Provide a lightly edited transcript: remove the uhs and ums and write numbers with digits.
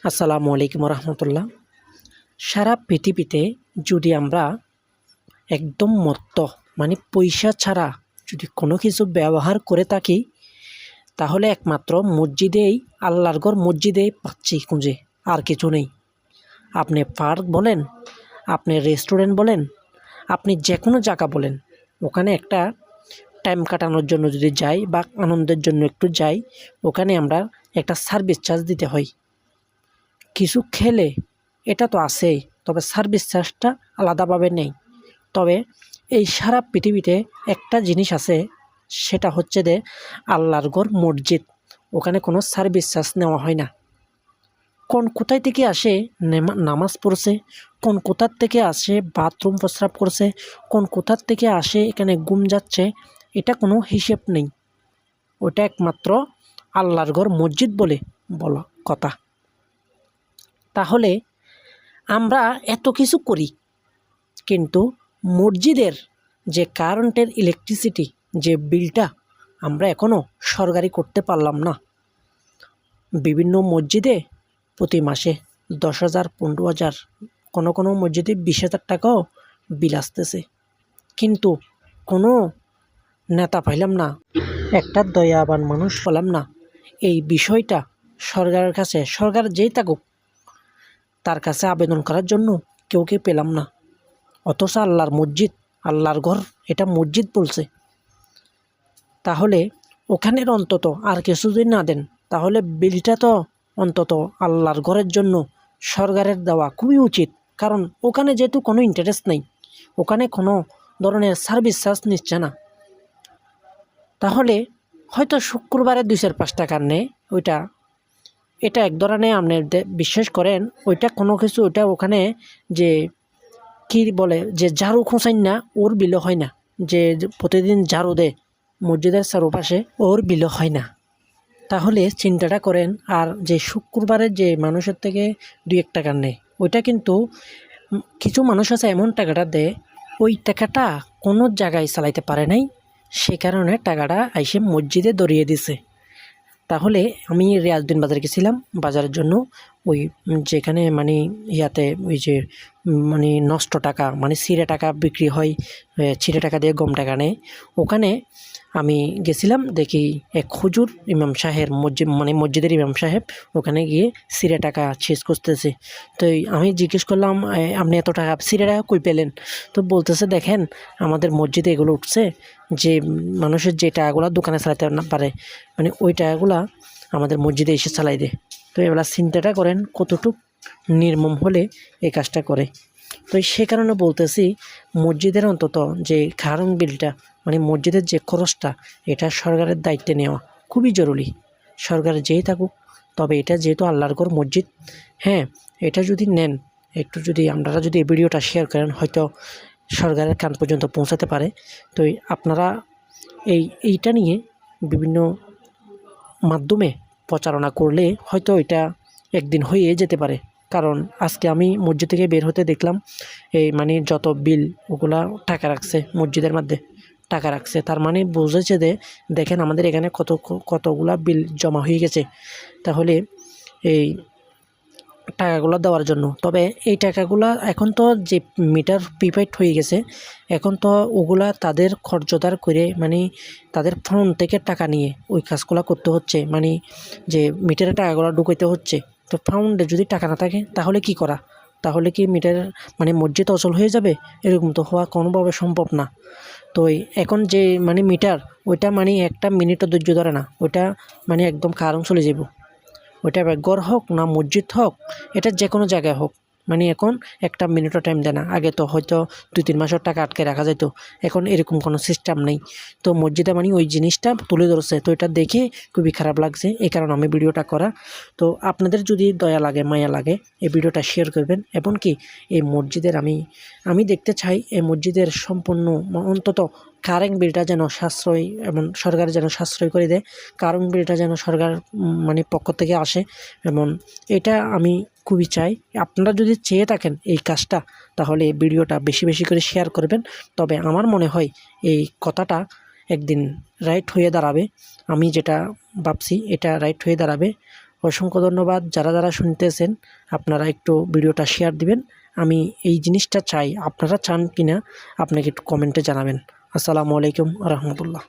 আসসালামু আলাইকুম রহমতুল্লাহ। সারা পৃথিবীতে যদি আমরা একদম মত্ত পয়সা ছাড়া যদি কোনো কিছু ব্যবহার করে থাকি, তাহলে একমাত্র মসজিদেই, আল্লাহর ঘর মসজিদেই পাচ্ছি খুঁজে, আর কিছু নেই। আপনি পার্ক বলেন, আপনি রেস্টুরেন্ট বলেন, আপনি যে কোনো জায়গা বলেন, ওখানে একটা টাইম কাটানোর জন্য যদি যাই বা আনন্দের জন্য একটু যাই, ওখানে আমরা একটা সার্ভিস চার্জ দিতে হয়। কিছু খেলে এটা তো আছেই, তবে সার্ভিস চার্জটা আলাদাভাবে নেই। তবে এই সারা পৃথিবীতে একটা জিনিস আছে, সেটা হচ্ছে যে আল্লাহর ঘর মসজিদ, ওখানে কোনো সার্ভিস চার্জ নেওয়া হয় না। কোথায় থেকে আসে নামাজ পড়ছে, কোথার থেকে আসে বাথরুম প্রস্রাব করছে, কোথার থেকে আসে এখানে ঘুম যাচ্ছে, এটা কোনো হিসেব নেই। ওটা একমাত্র আল্লাহর ঘর মসজিদ বলে বলা কথা। তাহলে আমরা এত কিছু করি, কিন্তু মসজিদের যে কারেন্টের ইলেকট্রিসিটি যে বিলটা আমরা এখনও সরকারি করতে পারলাম না। বিভিন্ন মসজিদে প্রতি মাসে 10,000, 15,000, কোনো মসজিদে 20,000 টাকাও বিল আসতেছে, কিন্তু কোনো নেতা পাইলাম না, একটা দয়াবান মানুষ পেলাম না এই বিষয়টা সরকারের কাছে, সরকার যেই থাকুক তার কাছে আবেদন করার জন্য কেউ পেলাম না। অথচ আল্লাহর মসজিদ, আল্লাহর ঘর, এটা মসজিদ বলছে। তাহলে ওখানের অন্তত আর কিছু যদি না দেন, তাহলে বিলটা তো অন্তত আল্লাহর ঘরের জন্য সরকারের দেওয়া খুবই উচিত। কারণ ওখানে যেহেতু কোনো ইন্টারেস্ট নেই, ওখানে কোনো ধরনের সার্ভিস চার্জ নিচ্ছে না। তাহলে হয়তো শুক্রবারে 2-5 টাকার নেয়, এটা এক ধরনের আপনি বিশ্বাস করেন, ওইটা কোনো কিছু, ওইটা ওখানে যে কি বলে, যে ঝাড়ু খোঁচাই না, ওর বিলও হয় না। যে প্রতিদিন ঝাড়ু দেয় মসজিদের চারপাশে, ওর বিলও হয় না। তাহলে চিন্তাটা করেন। আর যে শুক্রবারের যে মানুষের থেকে 2-1 টাকা নেয়, ওইটা কিন্তু কিছু মানুষ আছে এমন টাকাটা দেয়, ওই টাকাটা কোনো জায়গায় চালাইতে পারে নাই, সে কারণে টাকাটা আইসে মসজিদে ধরিয়ে দিছে। তাহলে আমি রিয়াজউদ্দিন বাজারে গেছিলাম বাজারের জন্য, ওই যেখানে ইয়াতে ওই যে নষ্ট টাকা, ছিঁড়ে টাকা বিক্রি হয়, ছিঁড়ে টাকা দিয়ে গম টাকা নেয়। ওখানে আমি গেছিলাম, দেখি এক হুজুর ইমাম সাহেব মসজিদের ইমাম সাহেব ওখানে গিয়ে ছিঁড়ে টাকা শেষ করতেছে। তো আমি জিজ্ঞেস করলাম, আপনি এত টাকা ছিঁড়ে টাকা কই পেলেন? তো বলতেছে, দেখেন আমাদের মসজিদে এগুলো উঠছে, যে মানুষের যে টাকাগুলো দোকানে চালাতে না পারে, ওই টাকাগুলা আমাদের মসজিদে এসে চালাই দেয়। তো এবার চিন্তাটা করেন কতটুক নির্মম হলে এই কাজটা করে। তো সে কারণে বলতেছি, মসজিদের অন্তত যে কারেন্ট বিলটা, মসজিদের যে খরচটা, এটা সরকারের দায়িত্বে নেওয়া খুবই জরুরি। সরকার যেই থাকুক, তবে এটা যেহেতু আল্লাহর ঘর মসজিদ, হ্যাঁ, এটা যদি নেন, একটু যদি আপনারা যদি এই ভিডিওটা শেয়ার করেন, হয়তো সরকারের কান পর্যন্ত পৌঁছাতে পারে। তো আপনারা এইটা নিয়ে বিভিন্ন মাধ্যমে প্রচারণা করলে হয়তো এটা একদিন হয়ে যেতে পারে। কারণ আজকে আমি মসজিদ থেকে বের হতে দেখলাম, যত বিল ওগুলা টাকা রাখছে, মসজিদের মধ্যে টাকা রাখছে। তার বুঝেছে যে দেখেন আমাদের এখানে কতগুলা বিল জমা হয়ে গেছে। তাহলে এই টাকাগুলো দেওয়ার জন্য, তবে এই টাকাগুলা এখন তো যে মিটার প্রিপেইড হয়ে গেছে, এখন তো ওগুলা তাদের খরচদার করে, তাদের ফোন থেকে টাকা নিয়ে ওই কাজগুলো করতে হচ্ছে, যে মিটারে টাকাগুলো ঢুকাইতে হচ্ছে। তো ফাউন্ডে যদি টাকা না থাকে, তাহলে কি করা? তাহলে কি মিটার মসজিদ অচল হয়ে যাবে? এরকম তো হওয়া কোনোভাবে সম্ভব না। তো এখন যে মিটার, ওইটা একটা মিনিটও ধৈর্য ধরে না, ওইটা একদম কারেন্ট চলে যাব। ওইটা ঘর হোক না মসজিদ হোক, এটা যে কোনো জায়গায় হোক, এখন একটা মিনিটও টাইম দেয় না। আগে তো হয়তো 2-3 মাসের টাকা আটকে রাখা যেত, এখন এরকম কোনো সিস্টেম নেই। তো মসজিদে ওই জিনিসটা তুলে ধরছে। তো এটা দেখে খুবই খারাপ লাগছে, এই কারণে আমি ভিডিওটা করা। তো আপনাদের যদি দয়া লাগে, মায়া লাগে, এই ভিডিওটা শেয়ার করবেন। এমনকি এই মসজিদের আমি দেখতে চাই, এই মসজিদের সম্পূর্ণ অন্তত কারেন্ট বিলটা যেন সাশ্রয়, এবং সরকার যেন সাশ্রয় করে দেয়। কারেন্ট বিলটা যেন সরকার পক্ষ থেকে আসে, এবং এটা আমি খুবই চাই। আপনারা যদি চেয়ে থাকেন এই কাজটা, তাহলে এই ভিডিওটা বেশি বেশি করে শেয়ার করবেন। তবে আমার মনে হয় এই কথাটা একদিন রাইট হয়ে দাঁড়াবে। আমি যেটা ভাবছি এটা রাইট হয়ে দাঁড়াবে। অসংখ্য ধন্যবাদ। যারা যারা শুনতেছেন আপনারা একটু ভিডিওটা শেয়ার দিবেন। আমি এই জিনিসটা চাই, আপনারা চান কিনা আপনাকে একটু কমেন্টে জানাবেন। আসসালামু আলাইকুম রহমতুল্লাহ।